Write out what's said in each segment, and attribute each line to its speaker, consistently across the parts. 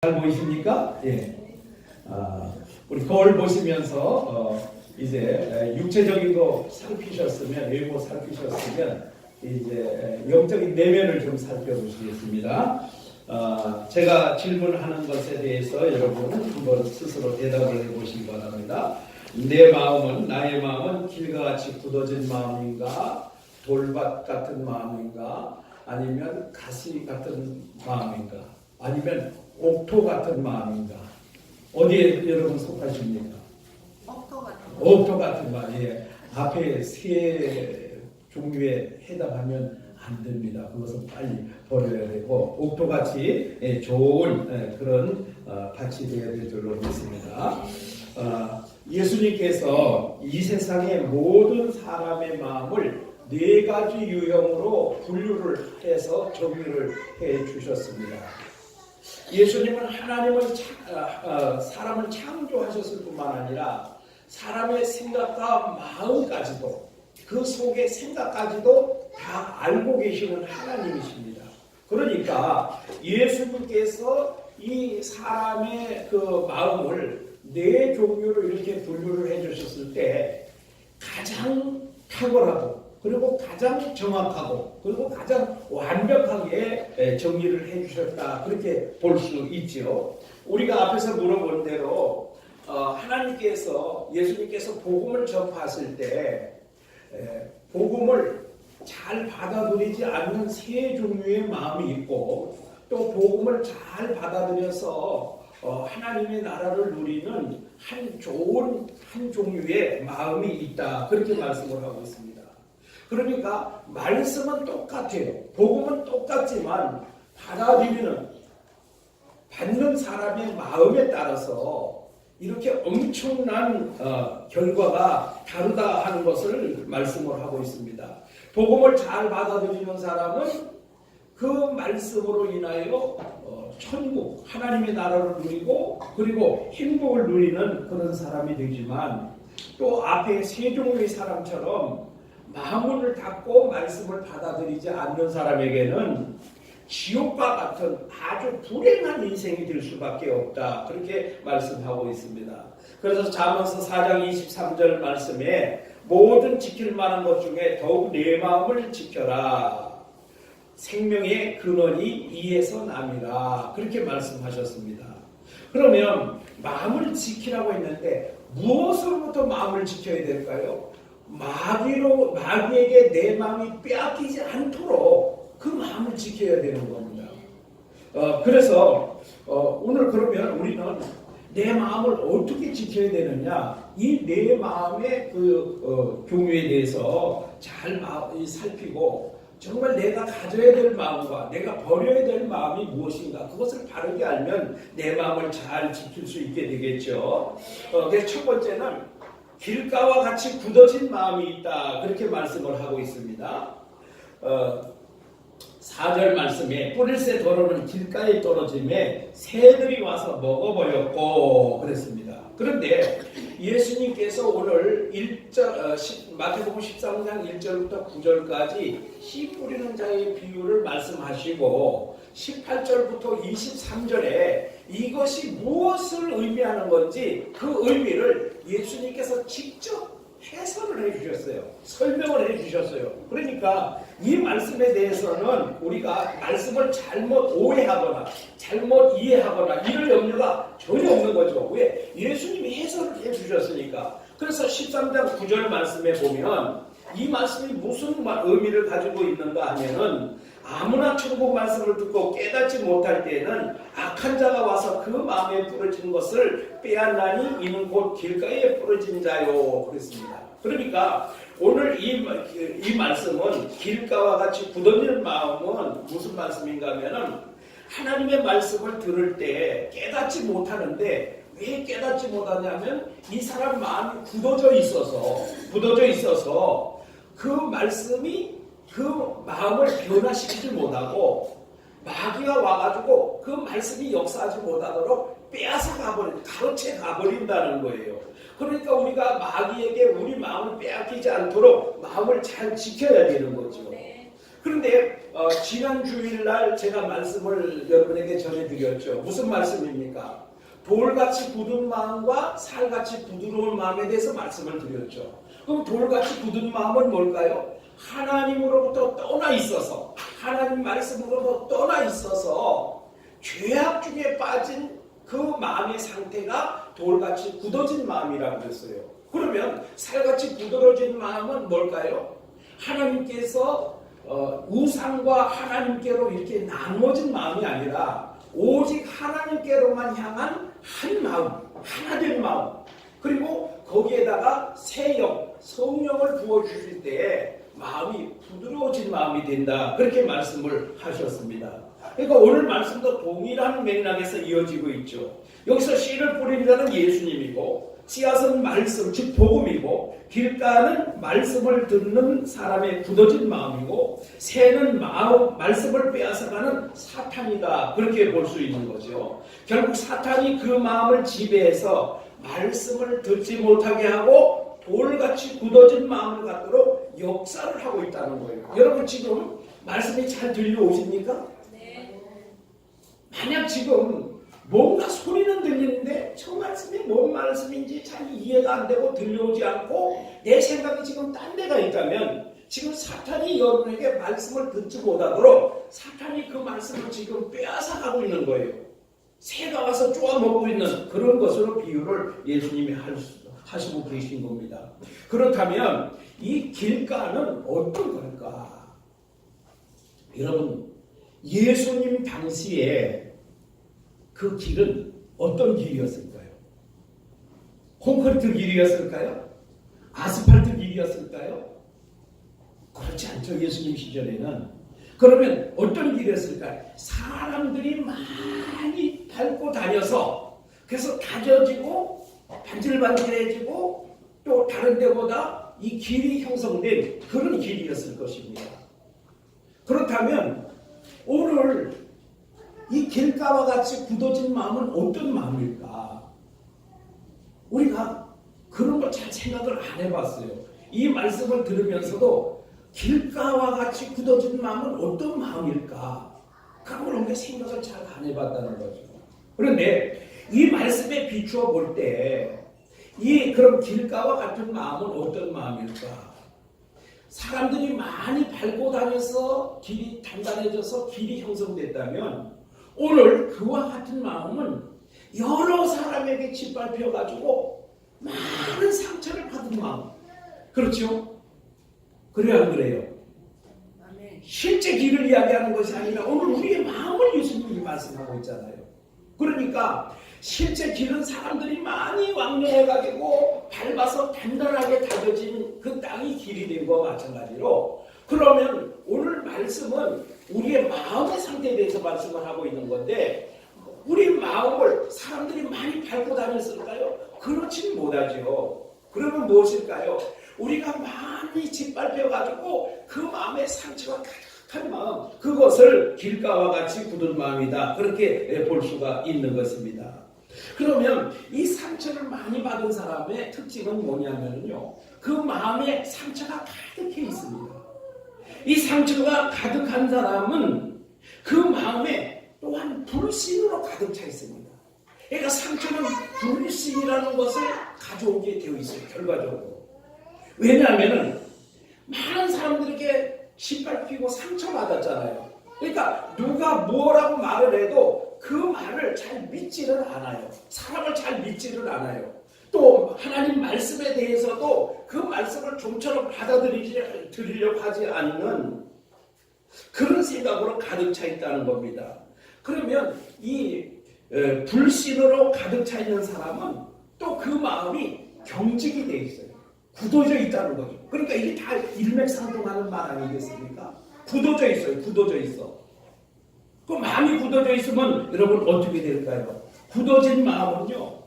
Speaker 1: 잘 보이십니까? 예. 우리 거울 보시면서 이제 육체적인 거 살피셨으면, 외모 살피셨으면 이제 영적인 내면을 좀 살펴보시겠습니다. 제가 질문하는 것에 대해서 여러분 한번 스스로 대답을 해보시기 바랍니다. 나의 마음은 길과 같이 굳어진 마음인가, 돌밭 같은 마음인가, 아니면 가시 같은 마음인가, 아니면 옥토 같은 마음인가? 어디에 여러분 속하십니까? 옥토 같은 마음. 예. 앞에 세 종류에 해당하면 안 됩니다. 그것은 빨리 버려야 되고 옥토같이 좋은 그런 밭이 되어야 될 줄로 믿습니다. 예수님께서 이 세상의 모든 사람의 마음을 네 가지 유형으로 분류를 해서 정리를 해 주셨습니다. 예수님은 하나님은 사람을 창조하셨을 뿐만 아니라 사람의 생각과 마음까지도, 그 속의 생각까지도 다 알고 계시는 하나님이십니다. 그러니까 예수님께서 이 사람의 그 마음을 네 종류로 이렇게 분류를 해주셨을 때 가장 탁월하고, 그리고 가장 정확하고, 그리고 가장 완벽하게 정리를 해주셨다, 그렇게 볼 수 있지요. 우리가 앞에서 물어본 대로 예수님께서 복음을 전파하실 때 복음을 잘 받아들이지 않는 세 종류의 마음이 있고, 또 복음을 잘 받아들여서 하나님의 나라를 누리는 한 종류의 마음이 있다, 그렇게 말씀을 하고 있습니다. 그러니까 말씀은 똑같아요. 복음은 똑같지만 받는 사람의 마음에 따라서 이렇게 엄청난 결과가 다르다 하는 것을 말씀을 하고 있습니다. 복음을 잘 받아들이는 사람은 그 말씀으로 인하여 천국, 하나님의 나라를 누리고, 그리고 행복을 누리는 그런 사람이 되지만, 또 앞에 세 종류의 사람처럼 마음을 닫고 말씀을 받아들이지 않는 사람에게는 지옥과 같은 아주 불행한 인생이 될 수밖에 없다, 그렇게 말씀하고 있습니다. 그래서 잠언서 4장 23절 말씀에 모든 지킬 만한 것 중에 더욱 내 마음을 지켜라, 생명의 근원이 이에서 남이라, 그렇게 말씀하셨습니다. 그러면 마음을 지키라고 했는데 무엇으로부터 마음을 지켜야 될까요? 마귀에게 내 마음이 빼앗기지 않도록 그 마음을 지켜야 되는 겁니다. 그래서 오늘 그러면 우리는 내 마음을 어떻게 지켜야 되느냐, 이 내 마음의 그 종류에 대해서 잘 살피고, 정말 내가 가져야 될 마음과 내가 버려야 될 마음이 무엇인가, 그것을 바르게 알면 내 마음을 잘 지킬 수 있게 되겠죠. 그래서 첫 번째는 길가와 같이 굳어진 마음이 있다, 그렇게 말씀을 하고 있습니다. 4절 말씀에 뿌릴새 도로는 길가에 떨어짐에 새들이 와서 먹어버렸고 그랬습니다. 그런데 예수님께서 오늘 마태복음 13장 1절부터 9절까지 씨 뿌리는 자의 비유를 말씀하시고, 18절부터 23절에 이것이 무엇을 의미하는 건지 그 의미를 예수님께서 직접 해설을 해주셨어요. 설명을 해주셨어요. 그러니까 이 말씀에 대해서는 우리가 말씀을 잘못 오해하거나 잘못 이해하거나 이럴 염려가 전혀 없는 거죠. 왜? 예수님이 해설을 해주셨으니까. 그래서 13장 9절 말씀에 보면 이 말씀이 무슨 의미를 가지고 있는가 하면은, 아무나 천국 말씀을 듣고 깨닫지 못할 때에는 악한 자가 와서 그 마음에 뿌려진 것을 빼앗나니 이는 곧 길가에 뿌려진 자요, 그랬습니다. 그러니까 오늘 이 말씀은 길가와 같이 굳어진 마음은 무슨 말씀인가 하면은, 하나님의 말씀을 들을 때 깨닫지 못하는데, 왜 깨닫지 못하냐면 이 사람 마음이 굳어져 있어서 그 말씀이 그 마음을 변화시키지 못하고, 마귀가 와가지고 그 말씀이 역사하지 못하도록 가로채 가버린다는 거예요. 그러니까 우리가 마귀에게 우리 마음을 빼앗기지 않도록 마음을 잘 지켜야 되는 거죠. 그런데 지난 주일날 제가 말씀을 여러분에게 전해드렸죠. 무슨 말씀입니까? 돌같이 굳은 마음과 살같이 부드러운 마음에 대해서 말씀을 드렸죠. 그럼 돌같이 굳은 마음은 뭘까요? 하나님으로부터 떠나 있어서, 하나님 말씀으로부터 떠나 있어서 죄악 중에 빠진 그 마음의 상태가 돌같이 굳어진 마음이라고 그랬어요. 그러면 살같이 부드러워진 마음은 뭘까요? 하나님께서 우상과 하나님께로 이렇게 나눠진 마음이 아니라 오직 하나님께로만 향한 한 마음, 하나 된 마음, 그리고 거기에다가 새 영, 성령을 부어주실 때에 마음이 부드러워진 마음이 된다, 그렇게 말씀을 하셨습니다. 그러니까 오늘 말씀도 동일한 맥락에서 이어지고 있죠. 여기서 씨를 뿌린다는 예수님이고, 씨앗은 말씀, 즉 복음이고, 길가는 말씀을 듣는 사람의 굳어진 마음이고, 새는 말씀을 빼앗아가는 사탄이다, 그렇게 볼 수 있는 거죠. 결국 사탄이 그 마음을 지배해서 말씀을 듣지 못하게 하고 돌같이 굳어진 마음을 갖도록 역사를 하고 있다는 거예요. 여러분 지금 말씀이 잘 들려오십니까? 네. 만약 지금 뭔가 소리는 들리는데 저 말씀이 뭔 말씀인지 잘 이해가 안 되고 들려오지 않고 내 생각이 지금 딴 데가 있다면 지금 사탄이 여러분에게 말씀을 듣지 못하도록 사탄이 그 말씀을 지금 빼앗아가고 있는 거예요. 새가 와서 쪼아먹고 있는 그런 것으로 비유를 예수님이 하시고 계신 겁니다. 그렇다면 이 길가는 어떤 걸까? 여러분, 예수님 당시에 그 길은 어떤 길이었을까요? 콘크리트 길이었을까요? 아스팔트 길이었을까요? 그렇지 않죠. 예수님 시절에는. 그러면 어떤 길이었을까요? 사람들이 많이 밟고 다녀서 그래서 다져지고 반질반질해지고 또 다른 데보다 이 길이 형성된 그런 길이었을 것입니다. 그렇다면 오늘 이 길가와 같이 굳어진 마음은 어떤 마음일까? 우리가 그런 걸 잘 생각을 안 해봤어요. 이 말씀을 들으면서도 길가와 같이 굳어진 마음은 어떤 마음일까? 그런 걸 우리가 생각을 잘 안 해봤다는 거죠. 그런데 이 말씀에 비추어 볼 때 이 그럼 길가와 같은 마음은 어떤 마음일까? 사람들이 많이 밟고 다녀서 길이 단단해져서 길이 형성됐다면 오늘 그와 같은 마음은 여러 사람에게 짓밟혀가지고 많은 상처를 받은 마음. 그렇죠? 그래요, 안 그래요? 실제 길을 이야기하는 것이 아니라 오늘 우리의 마음을 예수님이 말씀하고 있잖아요. 그러니까 실제 길은 사람들이 많이 왕래해가지고 밟아서 단단하게 다져진 그 땅이 길이 된 것과 마찬가지로, 그러면 오늘 말씀은 우리의 마음의 상태에 대해서 말씀을 하고 있는 건데, 우리 마음을 사람들이 많이 밟고 다녔을까요? 그렇지는 못하죠. 그러면 무엇일까요? 우리가 많이 짓밟혀가지고 그 마음에 상처가 가득한 마음, 그것을 길가와 같이 굳은 마음이다, 그렇게 볼 수가 있는 것입니다. 그러면 이 상처를 많이 받은 사람의 특징은 뭐냐면요, 그 마음에 상처가 가득해 있습니다. 이 상처가 가득한 사람은 그 마음에 또한 불신으로 가득 차 있습니다. 그러니까 상처는 불신이라는 것을 가져오게 되어 있어요, 결과적으로. 왜냐하면 많은 사람들에게 짓밟히고 상처받았잖아요. 그러니까 누가 뭐라고 말을 해도 그 말을 잘 믿지를 않아요. 사람을 잘 믿지를 않아요. 또 하나님 말씀에 대해서도 그 말씀을 좀처럼 받아들이려고 하지 않는 그런 생각으로 가득 차 있다는 겁니다. 그러면 이 불신으로 가득 차 있는 사람은 또 그 마음이 경직이 돼 있어요. 굳어져 있다는 거죠. 그러니까 이게 다 일맥상통하는 말 아니겠습니까? 굳어져 있어요. 굳어져 있어. 그 마음이 굳어져 있으면 여러분 어떻게 될까요? 굳어진 마음은요,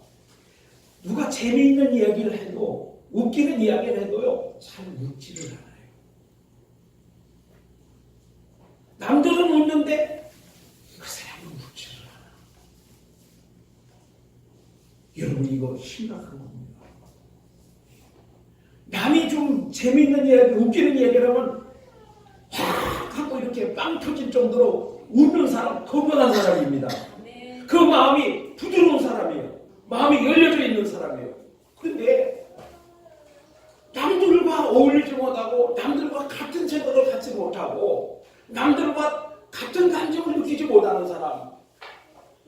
Speaker 1: 누가 재미있는 이야기를 해도, 웃기는 이야기를 해도요, 잘 웃지를 않아요. 남들은 웃는데 그 사람은 웃지를 않아. 여러분 이거 심각한 겁니다. 남이 좀 재미있는 이야기, 웃기는 이야기를 하면 확 하고 빵 터질 정도로 웃는 사람, 건강한 사람입니다. 그 마음이 부드러운 사람이에요. 마음이 열려져 있는 사람이에요. 그런데 남들과 어울리지 못하고 남들과 같은 생각을 갖지 못하고 남들과 같은 감정을 느끼지 못하는 사람.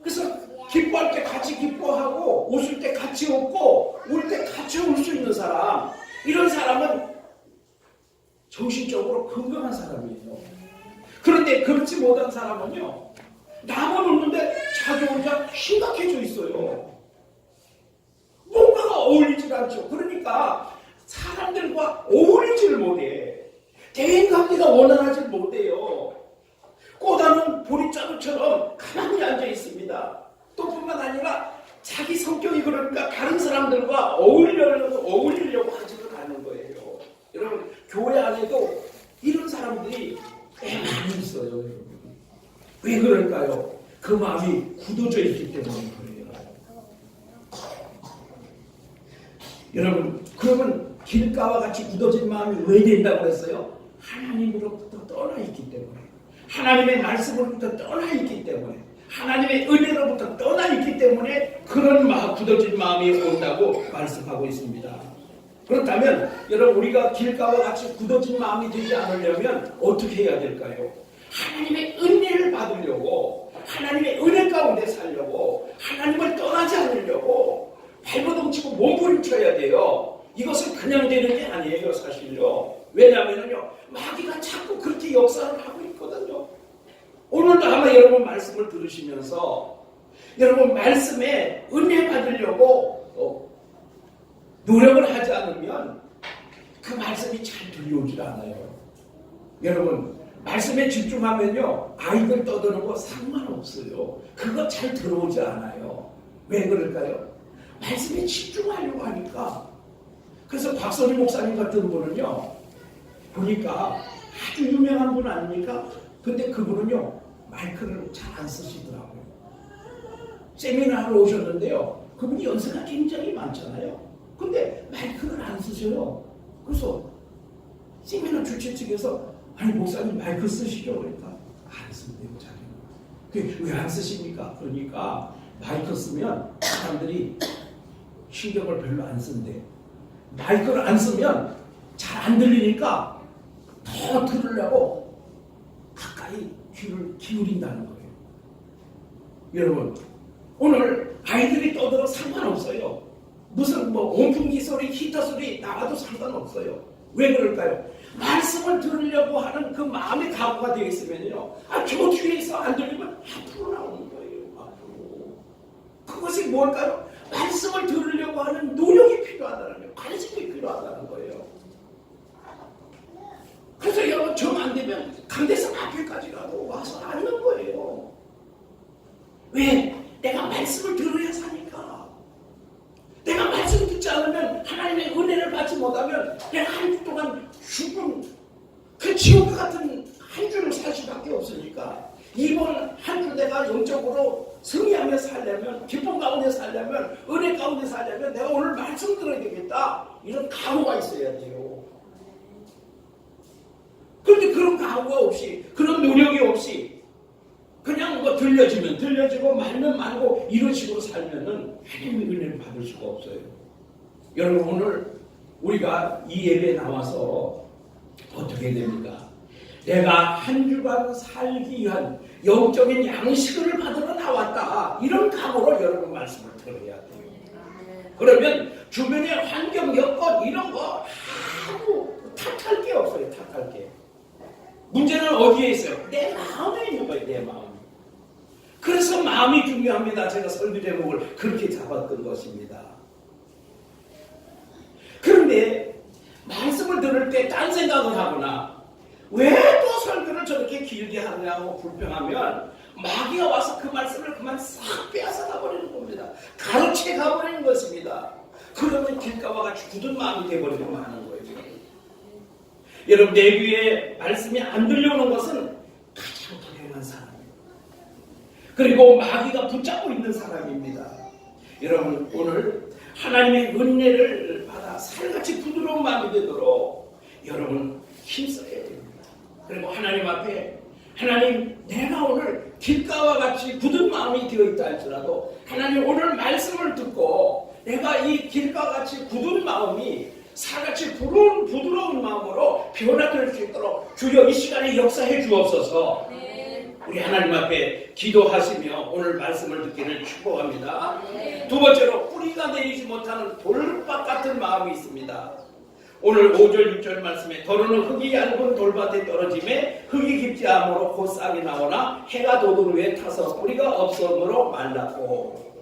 Speaker 1: 그래서 기뻐할 때 같이 기뻐하고 웃을 때 같이 웃고 울 때 같이 울 수 있는 사람. 이런 사람은 정신적으로 건강한 사람이에요. 그런데 그렇지 못한 사람은요, 남은 웃는데 자기 혼자 심각해져 있어요. 뭔가가 어울리질 않죠. 그러니까 사람들과 어울리지를 못해. 대인관계가 원활하지 못해요. 꼬다는 보리자루처럼 가만히 앉아 있습니다. 또 뿐만 아니라 자기 성격이 그러니까 다른 사람들과 어울리려고 하지도 않는 거예요. 여러분, 교회 안에도 이런 사람들이 많이 있어요. 여러분. 왜 그럴까요? 그 마음이 굳어져 있기 때문에 그래요. 여러분, 그러면 길가와 같이 굳어진 마음이 왜 된다고 했어요? 하나님으로부터 떠나 있기 때문에, 하나님의 말씀으로부터 떠나 있기 때문에, 하나님의 은혜로부터 떠나 있기 때문에 그런 굳어진 마음이 온다고 말씀하고 있습니다. 그렇다면 여러분, 우리가 길가와 같이 굳어진 마음이 되지 않으려면 어떻게 해야 될까요? 하나님의 은혜를 받으려고, 하나님의 은혜 가운데 살려고, 하나님을 떠나지 않으려고 발버둥치고 몸부림쳐야 돼요. 이것은 그냥 되는 게 아니에요, 사실요. 왜냐하면요, 마귀가 자꾸 그렇게 역사를 하고 있거든요. 오늘도 아마 여러분 말씀을 들으시면서 여러분 말씀에 은혜 받으려고 노력을 하지 않으면 그 말씀이 잘 들려오질 않아요. 여러분, 말씀에 집중하면요, 아이들 떠드는 거 상관없어요. 그거 잘 들어오지 않아요. 왜 그럴까요? 말씀에 집중하려고 하니까. 그래서 박선희 목사님 같은 분은요, 보니까 아주 유명한 분 아닙니까? 근데 그분은요, 마이크를 잘 안 쓰시더라고요. 세미나하러 오셨는데요, 그분이 연세가 굉장히 많잖아요. 근데 마이크를 안 쓰셔요. 그래서 세미나 주최 측에서 아니 목사님 마이크 쓰시죠? 그러니까 안 쓴대요, 자기는. 왜 안 쓰십니까? 그러니까 마이크 쓰면 사람들이 신경을 별로 안 쓴대. 마이크를 안 쓰면 잘 안 들리니까 더 들으려고 가까이 귀를 기울인다는 거예요. 여러분, 오늘 아이들이 떠들어 상관없어요. 무슨 온풍기 소리, 히터 소리 나와도 상관없어요. 왜 그럴까요? 말씀을 들으려고 하는 그 마음의 각오가 되어 있으면요, 저 뒤에서 안 들리면 앞으로 나오는 거예요. 앞으로. 그것이 뭘까요? 말씀을 들으려고 하는 노력이 필요하다는 거예요. 관심이 필요하다는 거예요. 그래서 여러분, 정 안 되면 강대상 앞에까지 가고 와서 앉는 거예요. 왜? 내가 말씀을 들어야 사니까. 내가 말씀을 듣지 않으면, 하나님의 은혜를 받지 못하면 내가 한 주 동안 죽은 그 지옥 같은 한 주를 살 수밖에 없으니까, 이번 한 주 내가 영적으로 승리하며 살려면, 기쁨 가운데 살려면, 은혜 가운데 살려면 내가 오늘 말씀 들어야 되겠다, 이런 각오가 있어야 돼요. 그런데 그런 각오가 없이, 그런 노력이 없이 그냥 들려지고 말면 말고 이런 식으로 살면은 하나님의 은혜를 받을 수가 없어요. 여러분, 오늘 우리가 이 예배에 나와서 어떻게 됩니까? 내가 한 주간 살기 위한 영적인 양식을 받으러 나왔다, 이런 각오로 여러분 말씀을 들어야 돼요. 그러면 주변의 환경, 여건 이런 거 아무 탓할 게 없어요. 탓할 게. 문제는 어디에 있어요? 내 마음에 있는 거예요. 내 마음. 그래서 마음이 중요합니다. 제가 설교 제목을 그렇게 잡았던 것입니다. 그런데 말씀을 들을 때 딴 생각을 하거나 왜 또 설교를 저렇게 길게 하느냐고 불평하면 마귀가 와서 그 말씀을 그만 싹 빼앗아 가버리는 겁니다. 가로채 가버리는 것입니다. 그러면 길가와 같이 굳은 마음이 되어버리고 마는 거예요. 여러분, 내 귀에 말씀이 안 들려오는 것은 가장 불행한 사람이에요. 그리고 마귀가 붙잡고 있는 사람입니다. 여러분, 오늘 하나님의 은혜를 받아 살같이 부드러운 마음이 되도록 여러분 힘써야 됩니다. 그리고 하나님 앞에 하나님, 내가 오늘 길가와 같이 굳은 마음이 되어 있다 할지라도 하나님, 오늘 말씀을 듣고 내가 이 길가와 같이 굳은 마음이 사같이 부드러운 마음으로 변화될 수 있도록 주여 이 시간에 역사해 주옵소서. 우리 하나님 앞에 기도하시며 오늘 말씀을 듣기를 축복합니다. 두 번째로, 뿌리가 내리지 못하는 돌밭 같은 마음이 있습니다. 오늘 5절 6절 말씀에 더러는 흙이 얇은 돌밭에 떨어짐에 흙이 깊지 않으므로 곧 싹이 나오나 해가 돋은 후에 타서 뿌리가 없어므로 말랐고,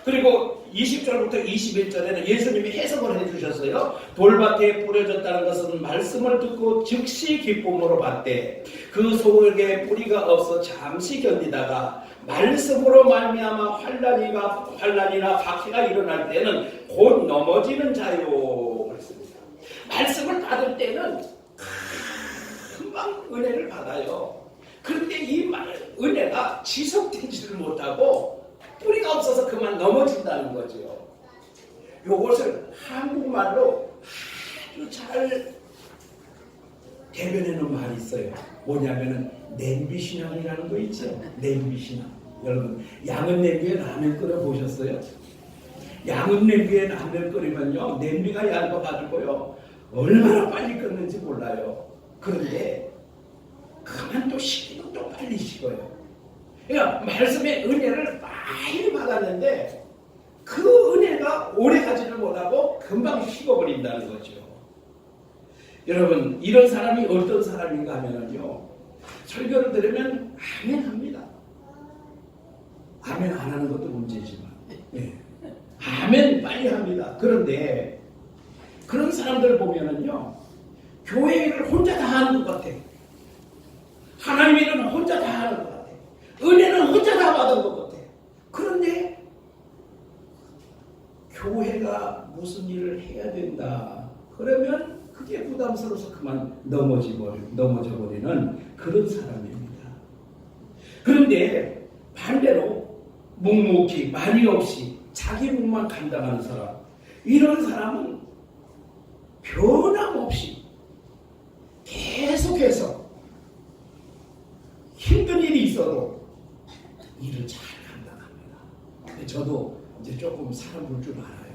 Speaker 1: 그리고 20절부터 21절에는 예수님이 해석을 해주셨어요. 돌밭에 뿌려졌다는 것은 말씀을 듣고 즉시 기쁨으로 받되 그 속에 뿌리가 없어 잠시 견디다가 말씀으로 말미암아 환난이나 박해가 일어날 때는 곧 넘어지는 자요. 그렇습니다. 말씀을 받을 때는 금방 은혜를 받아요. 그런데 이 은혜가 지속되지를 못하고 뿌리가 없어서 그만 넘어진다는 거죠. 이것을 한국말로 아주 잘 대변해놓은 말이 있어요. 뭐냐면은 냄비신앙이라는 거 있죠. 냄비신앙. 여러분, 양은 냄비에 라면 끓여 보셨어요? 양은 냄비에 라면 끓이면요, 냄비가 얇아가지고요 얼마나 빨리 끓는지 몰라요. 그런데 그만 또 식기도 또 빨리 식어요. 그러니까 말씀의 은혜를 많이 받았는데 그 은혜가 오래 가지를 못하고 금방 식어버린다는 거죠. 여러분, 이런 사람이 어떤 사람인가 하면요, 설교를 들으면 아멘 합니다. 아멘 안 하는 것도 문제지만, 네. 아멘 빨리 합니다. 그런데 그런 사람들 보면은요, 교회 일을 혼자 다 하는 것 같아. 하나님의 일은 혼자 다 하는 것 같아. 은혜는 혼자 다 받은 것 같아. 그런데 교회가 무슨 일을 해야 된다 그러면 그게 부담스러워서 그만 넘어져 버리는 그런 사람입니다. 그런데 반대로 묵묵히 많이 없이 자기 묵만 감당하는 사람, 이런 사람은 변함없이 계속해서 힘든 일이 있어도 일을 잘 감당합니다. 근데 저도 이제 조금 사람 볼 줄 알아요.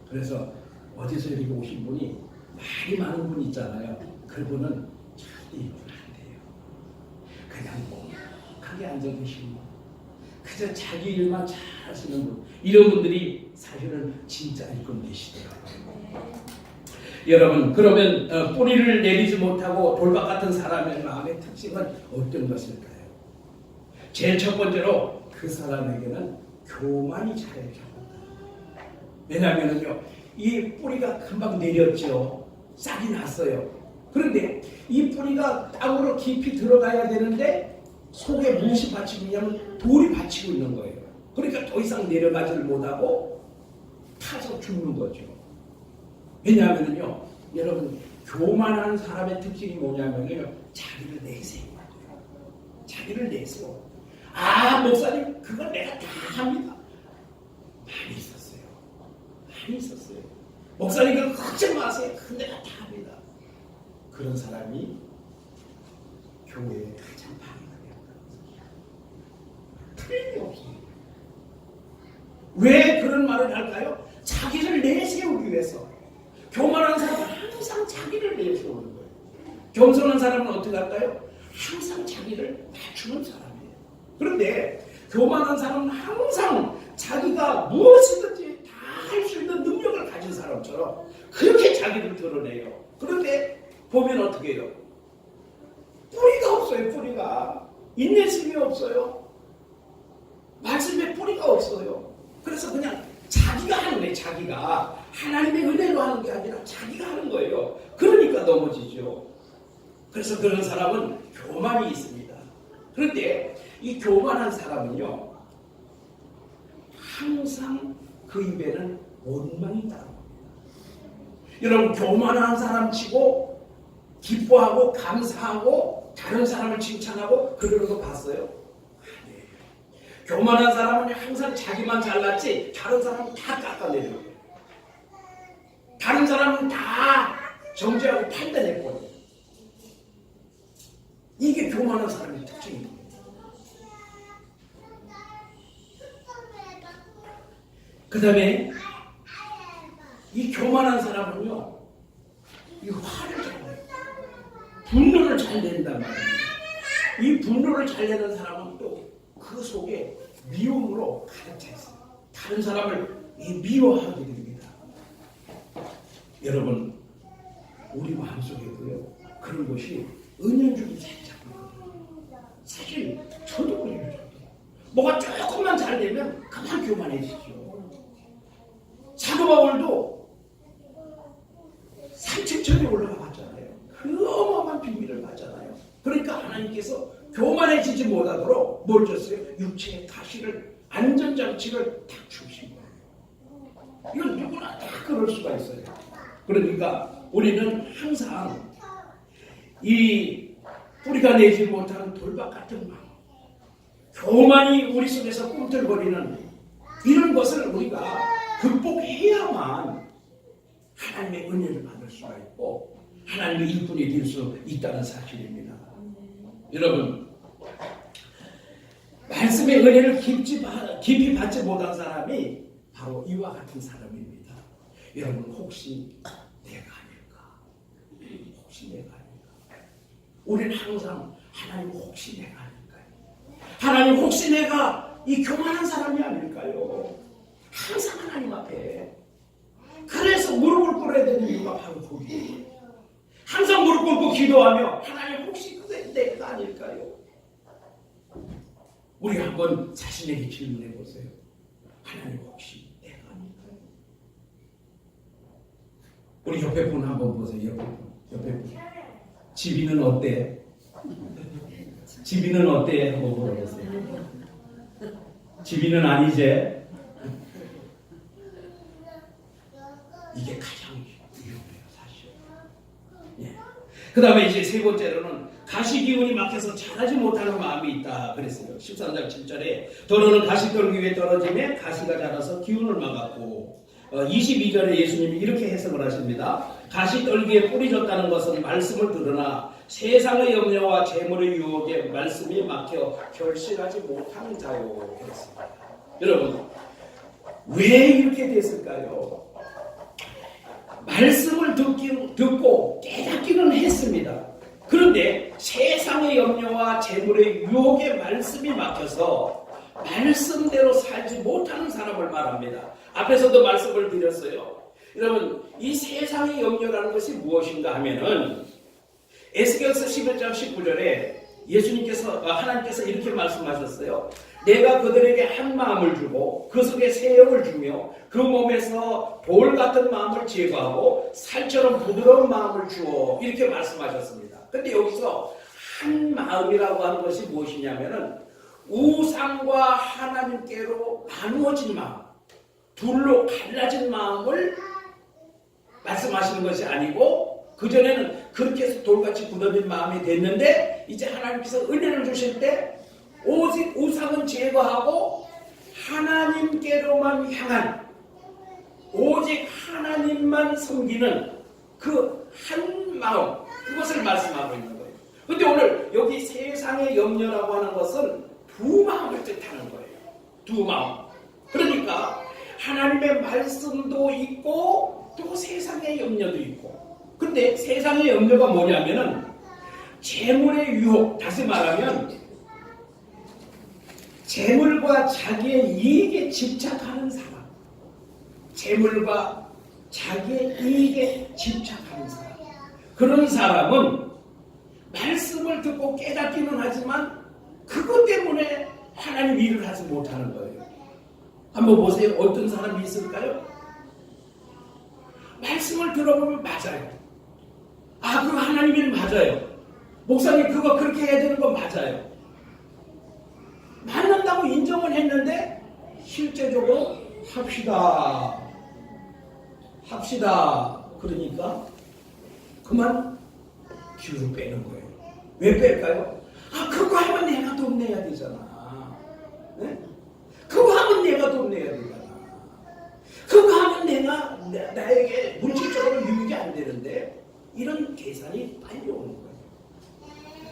Speaker 1: 그래서 어디서 이렇게 오신 분이 말이 많은 분 있잖아요. 그분은 절대 일을 안 돼요. 그냥 묵묵하게 앉아 계신 분, 그저 자기 일만 잘 하시는 분, 이런 분들이 사실은 진짜 일꾼 되시더라고요. 여러분, 그러면 뿌리를 내리지 못하고 돌밭 같은 사람의 마음의 특징은 어떤 것일까요? 제일 첫 번째로 그 사람에게는 교만이 잘해요. 왜냐하면요, 이 뿌리가 금방 내렸죠. 싹이 났어요. 그런데 이 뿌리가 땅으로 깊이 들어가야 되는데 속에 무엇이 받치고 있냐면 돌이 받치고 있는 거예요. 그러니까 더 이상 내려가지를 못하고 타서 죽는 거죠. 왜냐하면요, 여러분, 교만한 사람의 특징이 뭐냐면요, 자기를 내세워요. 자기를 내세워. 아, 목사님, 그건 내가 다 합니다. 많이 있었어요. 많이 있었어요. 목사님, 그거 걱정 마세요. 그건 내가 다 합니다. 그런 사람이 교회에 가장 방해가 되었다. 틀림이 없습니다. 왜 그런 말을 할까요? 자기를 내세우기 위해서. 교만한 사람은 항상 자기를 내세우는 거예요. 겸손한 사람은 어떻게 할까요? 항상 자기를 낮추는 사람이에요. 그런데 교만한 사람은 항상 자기가 무엇이든지 다 할 수 있는 능력을 가진 사람처럼 그렇게 자기를 드러내요. 그런데 보면 어떻게 해요? 뿌리가 없어요. 뿌리가. 인내심이 없어요. 말씀에 뿌리가 없어요. 그래서 그냥 자기가 하는 거예요. 자기가 하나님의 은혜로 하는 게 아니라 자기가 하는 거예요. 그러니까 넘어지죠. 그래서 그런 사람은 교만이 있습니다. 그런데 이 교만한 사람은요, 항상 그 입에는 원망이 따라옵니다. 여러분, 교만한 사람 치고 기뻐하고 감사하고 다른 사람을 칭찬하고 그러는 거 봤어요? 아니에요. 교만한 사람은 항상 자기만 잘났지 다른 사람은 다 깎아내려요. 다른 사람은 다 정죄하고 판단했거든요. 이게 교만한 사람의 특징입니다. 그 다음에 이 교만한 사람은요, 이 화를 잘 내요. 분노를 잘 낸단 말이에요. 이 분노를 잘 내는 사람은 또 그 속에 미움으로 가득 차 있어요. 다른 사람을 미워하게 됩니다. 여러분, 우리 마음속에도요, 그런 것이 은연중에 살짝 있거든요. 사실 저도 그래요. 뭐가 조금만 잘 되면 그만 교만해지죠. 사도 바울도 산책천에 올라가 봤잖아요. 그 어마어마한 비밀을 봤잖아요. 그러니까 하나님께서 교만해지지 못하도록 뭘 줬어요? 육체의 가시를, 안전장치를 딱 주신 거예요. 이건 누구나 다 그럴 수가 있어요. 그러니까 우리는 항상 이 뿌리가 내지 못하는 돌박 같은 마음, 교만이 우리 속에서 꿈틀거리는 이런 것을 우리가 극복해야만 하나님의 은혜를 받을 수가 있고 하나님의 일꾼이 될 수 있다는 사실입니다. 여러분, 말씀의 은혜를 깊이 받지 못한 사람이 바로 이와 같은 사람입니다. 여러분, 혹시 내가 아닐까? 혹시 내가 아닐까? 우리는 항상 하나님 혹시 내가 아닐까요? 하나님 혹시 내가 이 교만한 사람이 아닐까요? 항상 하나님 앞에. 그래서 무릎을 꿇어야 되는 이유가 바로 거기에요. 항상 무릎 꿇고 기도하며 하나님 혹시 그게 내가 아닐까요? 우리 한번 자신에게 질문해 보세요. 하나님 혹시 내가 아닐까요? 우리 옆에 분 한번 보세요. 옆에 분. 지비는 어때? 지비는 어때? 한번 물어보세요. 지비는 아니지? 이게 가장 위험해요, 사실. 예. 그 다음에 이제 세 번째로는 가시기운이 막혀서 잘하지 못하는 마음이 있다 그랬어요. 13장 7절에 더러는 가시떨기 위에 떨어짐에 가시가 자라서 기운을 막았고 22절에 예수님이 이렇게 해석을 하십니다. 가시떨기에 뿌리졌다는 것은 말씀을 들으나 세상의 염려와 재물의 유혹에 말씀이 막혀 결실하지 못하는 자요 그랬습니다. 여러분, 왜 이렇게 됐을까요? 말씀을 듣고 깨닫기는 했습니다. 그런데 세상의 염려와 재물의 유혹에 말씀이 막혀서 말씀대로 살지 못하는 사람을 말합니다. 앞에서도 말씀을 드렸어요. 여러분, 이 세상의 염려라는 것이 무엇인가 하면은 에스겔서 11장 19절에 하나님께서 이렇게 말씀하셨어요. 내가 그들에게 한 마음을 주고 그 속에 새 영을 주며 그 몸에서 돌 같은 마음을 제거하고 살처럼 부드러운 마음을 주어 이렇게 말씀하셨습니다. 근데 여기서 한 마음이라고 하는 것이 무엇이냐면은 우상과 하나님께로 나누어진 마음, 둘로 갈라진 마음을 말씀하시는 것이 아니고 그전에는 그렇게 해서 돌같이 굳어진 마음이 됐는데 이제 하나님께서 은혜를 주실 때 오직 우상은 제거하고 하나님께로만 향한 오직 하나님만 섬기는 그 한 마음, 그것을 말씀하고 있는 거예요. 근데 오늘 여기 세상의 염려라고 하는 것은 두 마음을 뜻하는 거예요. 두 마음. 그러니까 하나님의 말씀도 있고 또 세상의 염려도 있고. 근데 세상의 염려가 뭐냐면은 재물의 유혹, 다시 말하면 재물과 자기의 이익에 집착하는 사람, 재물과 자기의 이익에 집착하는 사람, 그런 사람은 말씀을 듣고 깨닫기는 하지만 그것 때문에 하나님 일을 하지 못하는 거예요. 한번 보세요. 어떤 사람이 있을까요? 말씀을 들어보면 맞아요. 아, 그거 하나님 일 맞아요. 목사님 그거 그렇게 해야 되는 거 맞아요. 맞는다고 인정은 했는데 실제적으로 합시다. 그러니까 그만 기운을 빼는 거예요. 왜 뺄까요? 아, 그거 하면 내가 돈 내야 되잖아. 네? 그거 하면 내가 돈 내야 되잖아. 그거 하면 내가 나에게 물질적으로 유익이 안 되는데 이런 계산이 빨리 오는 거예요.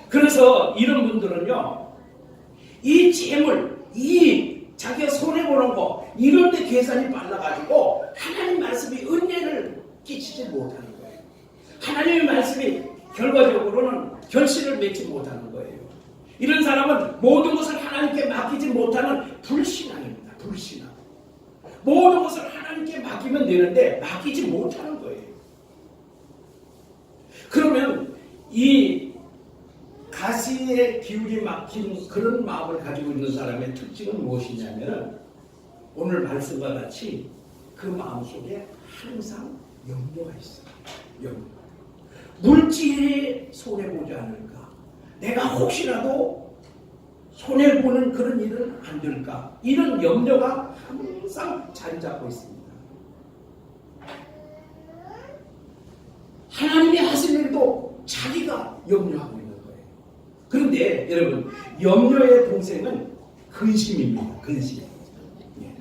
Speaker 1: 그래서 이런 분들은요, 이 재물, 이 자기가 손해보는 거, 이런 데 계산이 빨라가지고 하나님 말씀이 은혜를 끼치지 못하는 거예요. 하나님의 말씀이 결과적으로는 결실을 맺지 못하는 거예요. 이런 사람은 모든 것을 하나님께 맡기지 못하는 불신앙입니다. 불신앙. 모든 것을 하나님께 맡기면 되는데 맡기지 못하는 거예요. 그러면 이 가시에 기울이 막힌 그런 마음을 가지고 있는 사람의 특징은 무엇이냐면 오늘 말씀과 같이 그 마음속에 항상 염려가 있어요. 염려. 물질에 손해보지 않을까? 내가 혹시라도 손해보는 그런 일은 안 될까? 이런 염려가 항상 자리 잡고 있습니다. 하나님이 하신 일도 자기가 염려하고 있는 거예요. 그런데 여러분, 염려의 동생은 근심입니다. 근심. 예.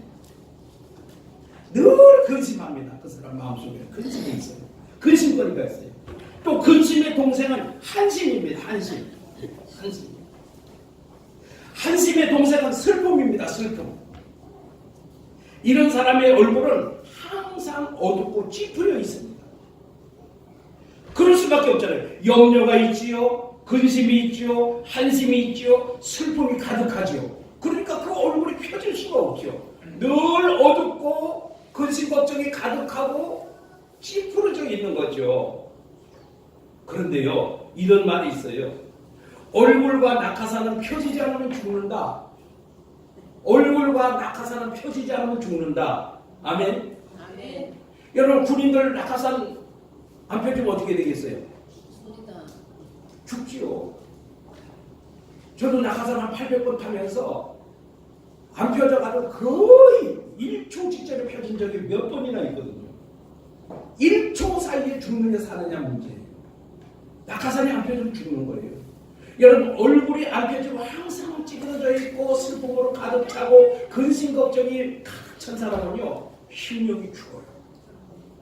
Speaker 1: 늘 근심합니다. 그 사람 마음속에 근심이 있어요. 근심거리가 있어요. 또 근심의 동생은 한심입니다. 한심. 한심. 한심의 동생은 슬픔입니다. 슬픔. 이런 사람의 얼굴은 항상 어둡고 찌푸려 있습니다. 그럴 수밖에 없잖아요. 염려가 있지요, 근심이 있지요, 한심이 있지요, 슬픔이 가득하지요. 그러니까 그 얼굴이 펴질 수가 없죠. 늘 어둡고 근심 걱정이 가득하고 찌푸러져 있는 거죠. 그런데요, 이런 말이 있어요. 얼굴과 낙하산은 펴지지 않으면 죽는다. 얼굴과 낙하산은 펴지지 않으면 죽는다. 아멘.
Speaker 2: 아멘.
Speaker 1: 여러분, 군인들 낙하산 안 펴지면 어떻게 되겠어요? 죽지요. 저도 낙하산 한 800번 타면서 안 펴져가지고 거의 1초 직전에 펴진 적이 몇 번이나 있거든요. 1초 사이에 죽느냐 사느냐 문제예요. 낙하산이 안 펴지면 죽는 거예요. 여러분, 얼굴이 안 펴지고 항상 찌그러져 있고 슬픔으로 가득 차고 근심 걱정이 가득 찬 사람은요, 심령이 죽어요.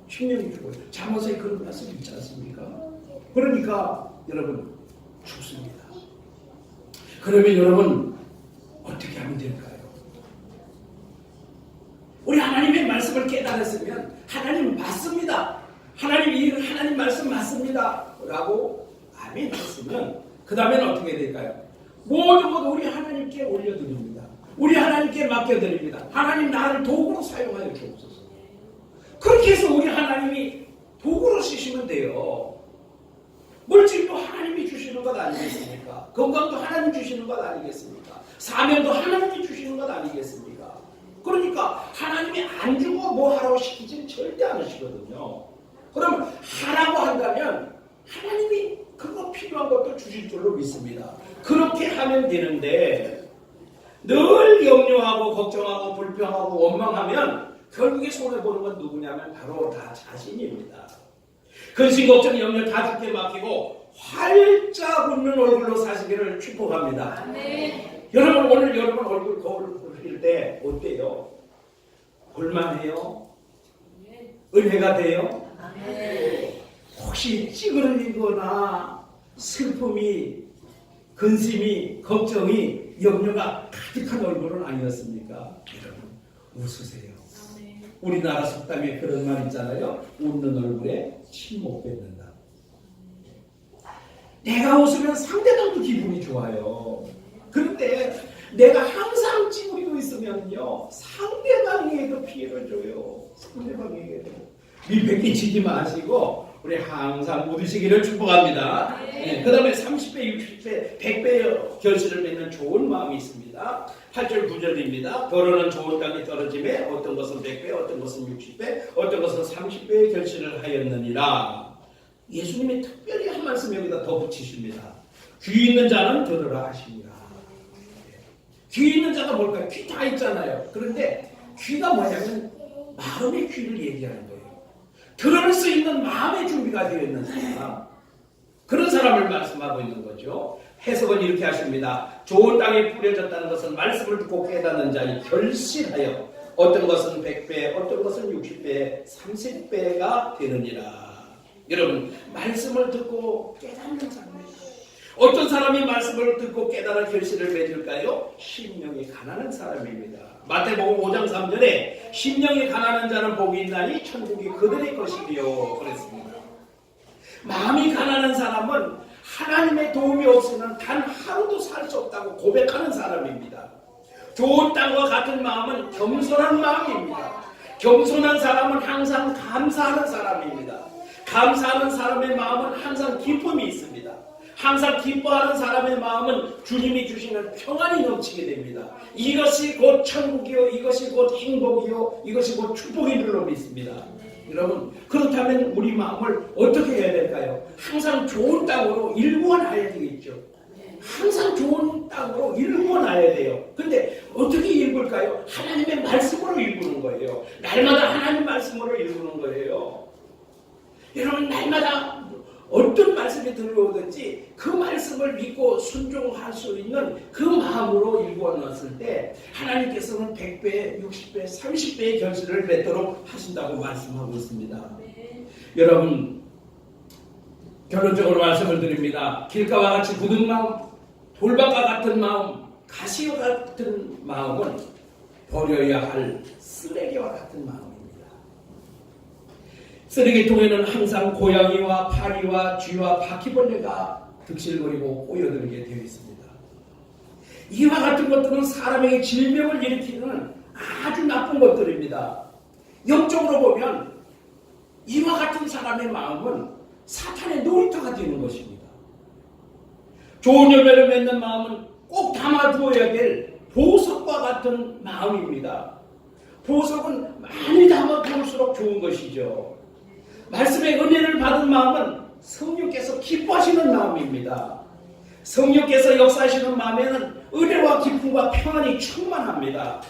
Speaker 1: 심령이 죽어요. 잠언서에 그런 말씀 있지 않습니까? 그러니까 여러분, 죽습니다. 그러면 여러분 어떻게 하면 될까요? 우리 하나님의 말씀을 깨달았으면 하나님 맞습니다. 하나님 말씀 맞습니다. 라고 아멘 했으면 그 다음에는 어떻게 될까요? 모든 것 우리 하나님께 올려드립니다. 우리 하나님께 맡겨드립니다. 하나님 나를 도구로 사용하여 주옵소서. 그렇게 해서 우리 하나님이 도구로 쓰시면 돼요. 물질도 하나님이 주시는 것 아니겠습니까? 건강도 하나님 주시는 것 아니겠습니까? 사명도 하나님이 주시는 것 아니겠습니까? 그러니까 하나님이 안 주고 뭐 하라고 시키지는 절대 않으시거든요. 그럼 하라고 한다면 하나님이 그거 필요한 것도 주실 줄로 믿습니다. 그렇게 하면 되는데 늘 염려하고 걱정하고 불평하고 원망하면 결국에 손해보는 건 누구냐면 바로 다 자신입니다. 근심 걱정 염려 다 죽게 맡기고 활짝 웃는 얼굴로 사시기를 축복합니다.
Speaker 2: 네.
Speaker 1: 여러분, 오늘 여러분 얼굴 거울 보실 때 어때요? 볼만해요? 은혜가 돼요?
Speaker 2: 네.
Speaker 1: 혹시 찌그러지거나 슬픔이, 근심이, 걱정이, 염려가 가득한 얼굴은 아니었습니까? 여러분, 웃으세요. 우리나라 속담에 그런 말 있잖아요. 웃는 얼굴에 침 못 뱉는다. 내가 웃으면 상대방도 기분이 좋아요. 그런데 내가 항상 찌푸리고 있으면요, 상대방에게도 피해를 줘요. 상대방에게도. 민폐 끼치지 마시고 우리 항상 웃으시기를 축복합니다. 네. 그 다음에 30배, 60배, 100배의 결실을 맺는 좋은 마음이 있습니다. 8절 9절입니다. 더러는 좋은 땅에 떨어짐에 어떤 것은 100배, 어떤 것은 60배, 어떤 것은 30배의 결실을 하였느니라. 예수님이 특별히 한 말씀 여기다 덧붙이십니다. 귀 있는 자는 들으라 하시니라. 귀 있는 자가 뭘까요? 귀 다 있잖아요. 그런데 귀가 뭐냐면 마음의 귀를 얘기하는 거예요. 들을 수 있는 마음의 준비가 되어 있는 사람, 그런 사람을 말씀하고 있는 거죠. 해석은 이렇게 하십니다. 좋은 땅에 뿌려졌다는 것은 말씀을 듣고 깨닫는 자의 결실하여 어떤 것은 100배, 어떤 것은 60배, 30배가 되느니라. 여러분, 말씀을 듣고 깨닫는 사람, 어떤 사람이 말씀을 듣고 깨달아 결실을 맺을까요? 심령이 가난한 사람입니다. 마태복음 5장 3절에 심령이 가난한 자는 복이 있나니 천국이 그들의 것이며 그랬습니다. 마음이 가난한 사람은 하나님의 도움이 없이는 단 하루도 살 수 없다고 고백하는 사람입니다. 좋은 땅과 같은 마음은 겸손한 마음입니다. 겸손한 사람은 항상 감사하는 사람입니다. 감사하는 사람의 마음은 항상 기쁨이 있습니다. 항상 기뻐하는 사람의 마음은 주님이 주시는 평안이 넘치게 됩니다. 이것이 곧 천국이요, 이것이 곧 행복이요, 이것이 곧 축복인 줄로 믿습니다. 여러분, 그렇다면 우리 마음을 어떻게 해야 될까요? 항상 좋은 땅으로 일구어 놔야 되겠죠. 항상 좋은 땅으로 일구어 놔야 돼요. 근데 어떻게 일굴까요? 하나님의 말씀으로 일구는 거예요. 날마다 하나님 말씀으로 일구는 거예요. 여러분, 날마다 어떤 말씀이 들어오든지 그 말씀을 믿고 순종할 수 있는 그 마음으로 일구어 놨을 때 하나님께서는 100배, 60배, 30배의 결실을 맺도록 하신다고 말씀하고 있습니다. 여러분, 결론적으로 말씀을 드립니다. 길가와 같이 굳은 마음, 돌밭과 같은 마음, 가시와 같은 마음은 버려야 할 쓰레기와 같은 마음입니다. 쓰레기통에는 항상 고양이와 파리와 쥐와 바퀴벌레가 득실거리고 꼬여들게 되어 있습니다. 이와 같은 것들은 사람에게 질병을 일으키는 아주 나쁜 것들입니다. 영적으로 보면 이와 같은 사람의 마음은 사탄의 놀이터가 되는 것입니다. 좋은 열매를 맺는 마음은 꼭 담아두어야 될 보석과 같은 마음입니다. 보석은 많이 담아두을수록 좋은 것이죠. 말씀의 은혜를 받은 마음은 성령께서 기뻐하시는 마음입니다. 성령께서 역사하시는 마음에는 은혜와 기쁨과 평안이 충만합니다.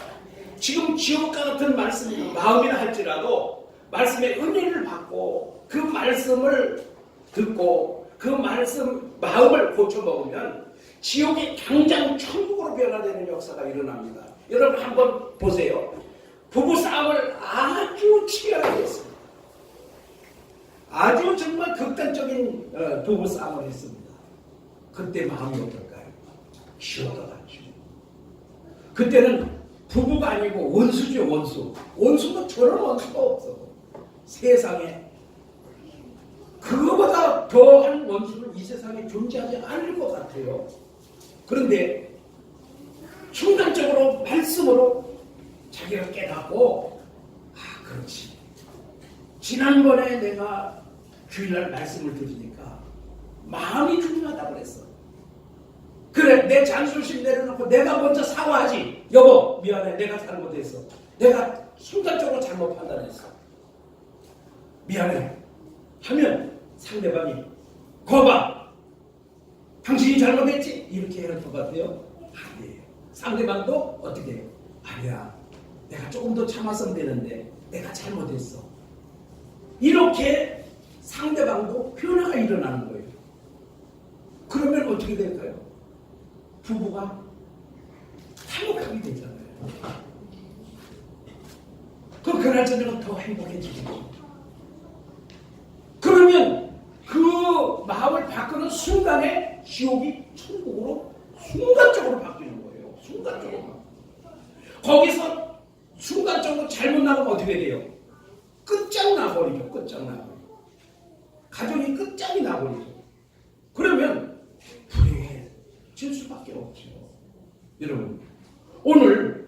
Speaker 1: 지금 지옥과 같은 말씀 마음이라 할지라도 말씀의 은혜를 받고 그 말씀을 듣고 그 말씀 마음을 고쳐먹으면 지옥이 당장 천국으로 변화되는 역사가 일어납니다. 여러분 한번 보세요. 부부싸움을 아주 치열하게 했습니다. 아주 정말 극단적인 부부싸움을 했습니다. 그때 마음이 어떨까요? 쉬어가지고. 그때는 부부가 아니고 원수죠, 원수. 원수도 저런 원수가 없어. 세상에. 그거보다 더한 원수는 이 세상에 존재하지 않을 것 같아요. 그런데 순간적으로 말씀으로 자기가 깨닫고 그렇지. 지난번에 내가 주일날 말씀을 들으니까 마음이 중요하다고 그랬어. 그래, 내 자존심 내려놓고 내가 먼저 사과하지. 여보, 미안해. 내가 잘못했어. 내가 순간적으로 잘못 판단했어. 미안해. 하면 상대방이 거봐. 당신이 잘못했지? 이렇게 해야 할 것 같아요? 아니에요. 상대방도 어떻게 해요? 아니야. 내가 조금 더 참았으면 되는데 내가 잘못했어. 이렇게 상대방도 변화가 일어나는 거예요. 그러면 어떻게 될까요? 부부가 행복하게 되잖아요. 그럼 그날 저녁은 더 행복해지겠죠. 그러면 그 마음을 바꾸는 순간에 지옥이 천국으로 순간적으로 바뀌는 거예요. 순간적으로. 거기서 순간적으로 잘못 나가면 어떻게 돼요? 끝장나버리죠. 끝장나버리죠. 가정이 끝장이 나버리죠. 그러면 불행해질 수밖에 없죠. 여러분, 오늘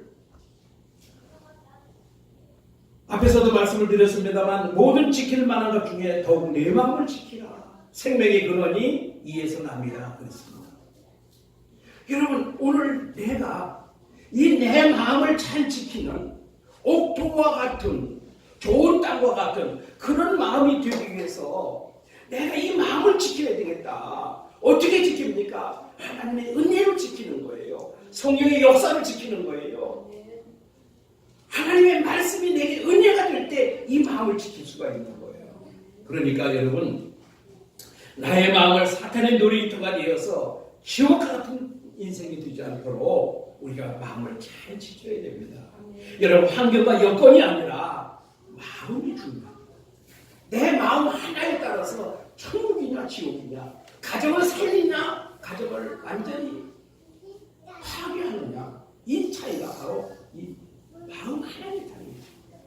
Speaker 1: 앞에서도 말씀을 드렸습니다만 모든 지킬 만한 것 중에 더욱 내 마음을 지키라. 생명의 근원이 이에서 납니다. 그랬습니다. 여러분, 오늘 내가 이 내 마음을 잘 지키는 옥토와 같은 좋은 땅과 같은 그런 마음이 되기 위해서 내가 이 마음을 지켜야 되겠다. 어떻게 지킵니까? 하나님의 은혜를 지키는 거예요. 성령의 역사를 지키는 거예요. 하나님의 말씀이 내게 은혜가 될 때 이 마음을 지킬 수가 있는 거예요. 그러니까 여러분, 나의 마음을 사탄의 놀이터가 되어서 지옥 같은 인생이 되지 않도록 우리가 마음을 잘 지켜야 됩니다. 여러분, 환경과 여건이 아니라 마음이 중요합니다. 내 마음 하나에 따라서 천국이냐 지옥이냐, 가정을 살리냐 가정을 완전히 파괴하느냐, 이 차이가 바로 이 마음 하나에 달려있습니다.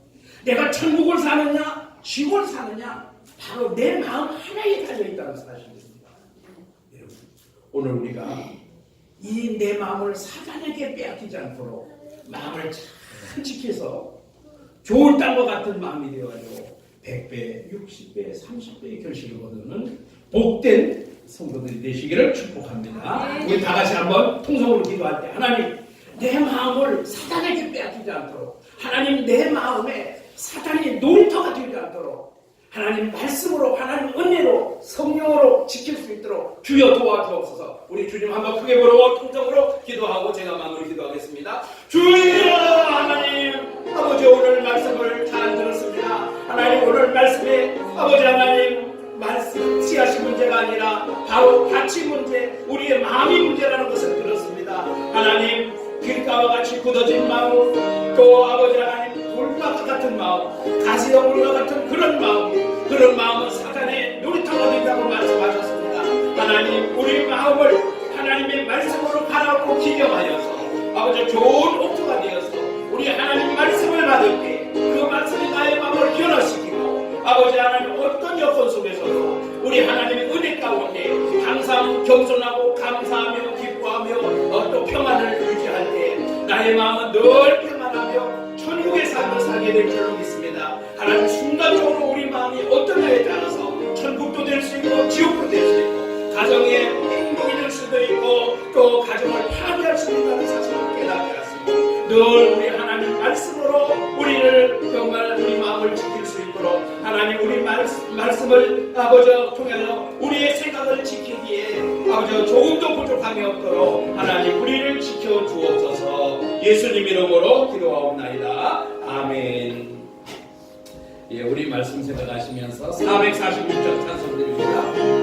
Speaker 1: 내가 천국을 사느냐 지옥을 사느냐 바로 내 마음 하나에 달려있다는 사실입니다. 여러분, 오늘 우리가 이 내 마음을 사단에게 빼앗기지 않도록 마음을 잘 지켜서 좋은 땅과 같은 마음이 되어가지고 100배, 60배, 30배의 결실을 거두는 복된 성도들이 되시기를 축복합니다. 우리 다 같이 한번 통성으로 기도할 때, 하나님 내 마음을 사단에게 빼앗기지 않도록, 하나님 내 마음에 사단이 놀이터가 되지 않도록 하나님 말씀으로, 하나님 은혜로, 성령으로 지킬 수 있도록 주여 도와주옵소서. 우리 주님 한번 크게 부르고 통성으로 기도하고 제가 마무리 기도하겠습니다. 주여 하나님, 아버지 오늘 말씀을 잘 들었습니다. 하나님 오늘 말씀에 아버지 하나님 말씀 씨앗이 문제가 아니라 바로 가치 문제, 우리의 마음이 문제라는 것을 들었습니다. 하나님 길가와 같이 굳어진 마음, 또 아버지 하나님 돌과 같은 마음, 가시덤불과 같은 그런 마음은 사단의 놀이터가 된다고 말씀하셨습니다. 하나님 우리 마음을 하나님의 말씀으로 갈아엎고 기경하여서 아버지 좋은 옥토가 되어서 우리 하나님 말씀을 받을 때 그 말씀이 나의 마음을 변화시키고 아버지 하나님 어떤 여건 속에서도 우리 하나님의 은혜 가운데 항상 겸손하고 감사하며 기뻐하며 또 평안을 유지할 때 나의 마음은 늘 평안하며 천국의 삶을 살게 될 줄로 믿습니다. 하나님 순간적으로 우리 마음이 어떠냐에 따라서 천국도 될 수 있고 지옥도 될 수 있고 가정의 행복이 될 수도 있고 또 가정을 파괴할 수 있다는 사실을 깨닫게 하십니다. 늘 우리 하나님 말씀으로 우리를 정말 우리 마음을 지킬 수 있도록 하나님 우리 말씀을 아버지 통해서 우리의 생각을 지키기에 아버지 조금도 부족함이 없도록 하나님 우리를 지켜 주옵소서. 예수님 이름으로 기도하옵나이다. 아멘. 예, 우리 말씀 생각하시면서 446절 찬송 드립니다.